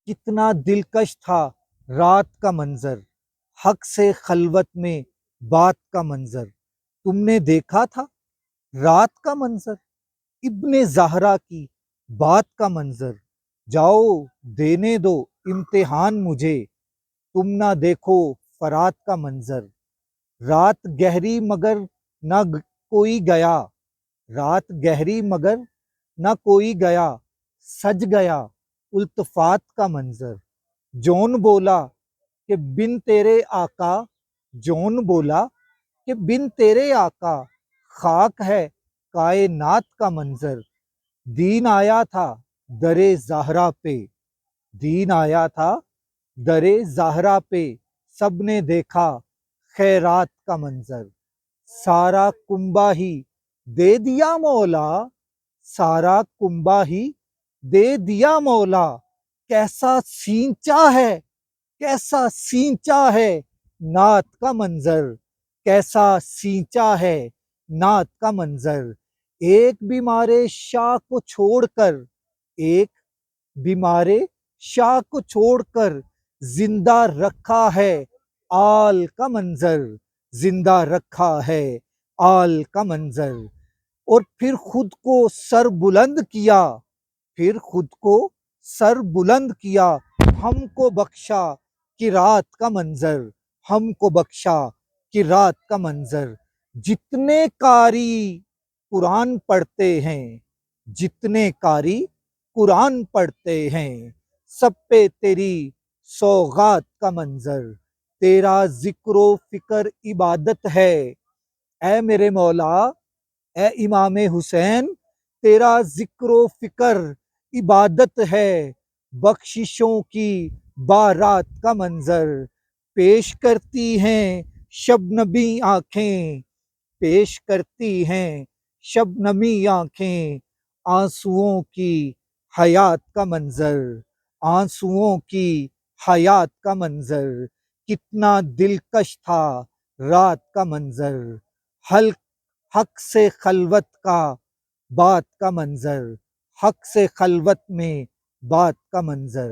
کتنا دلکش تھا رات کا منظر، حق سے خلوت میں بات کا منظر۔ تم نے دیکھا تھا رات کا منظر، ابن زہرا کی بات کا منظر۔ جاؤ دینے دو امتحان مجھے، تم نہ دیکھو فرات کا منظر۔ رات گہری مگر نہ کوئی گیا، رات گہری مگر نہ کوئی گیا، سج گیا التفات کا منظر۔ جون بولا کہ بن تیرے آقا، جون بولا کہ بن تیرے آقا خاک ہے کائنات کا منظر۔ دین آیا تھا در زہرا پہ، دین آیا تھا در زہرا پہ، سب نے دیکھا خیرات کا منظر۔ سارا کنبہ ہی دے دیا مولا، سارا کنبہ ہی دے دیا مولا، کیسا سینچا ہے، کیسا سینچا ہے نعت کا منظر، کیسا سینچا ہے نعت کا منظر۔ ایک بیمار شاہ کو چھوڑ کر، ایک بیمار شاہ کو چھوڑ کر زندہ رکھا ہے آل کا منظر، زندہ رکھا ہے آل کا منظر۔ اور پھر خود کو سر بلند کیا، پھر خود کو سر بلند کیا، ہم کو بخشا کہ رات کا منظر، ہم کو بخشا کہ رات کا منظر۔ جتنے قاری قرآن پڑھتے ہیں، جتنے قاری قرآن پڑھتے ہیں، سب پہ تیری سوغات کا منظر۔ تیرا ذکر و فکر عبادت ہے اے میرے مولا، اے امام حسین، تیرا ذکر و فکر عبادت ہے، بخششوں کی بارات کا منظر۔ پیش کرتی ہیں شبنمی آنکھیں، پیش کرتی ہیں شبنمی آنکھیں، آنسوؤں کی حیات کا منظر، آنسوؤں کی حیات کا منظر۔ کتنا دلکش تھا رات کا منظر، حق سے خلوت کا بات کا منظر، حق سے خلوت میں بات کا منظر۔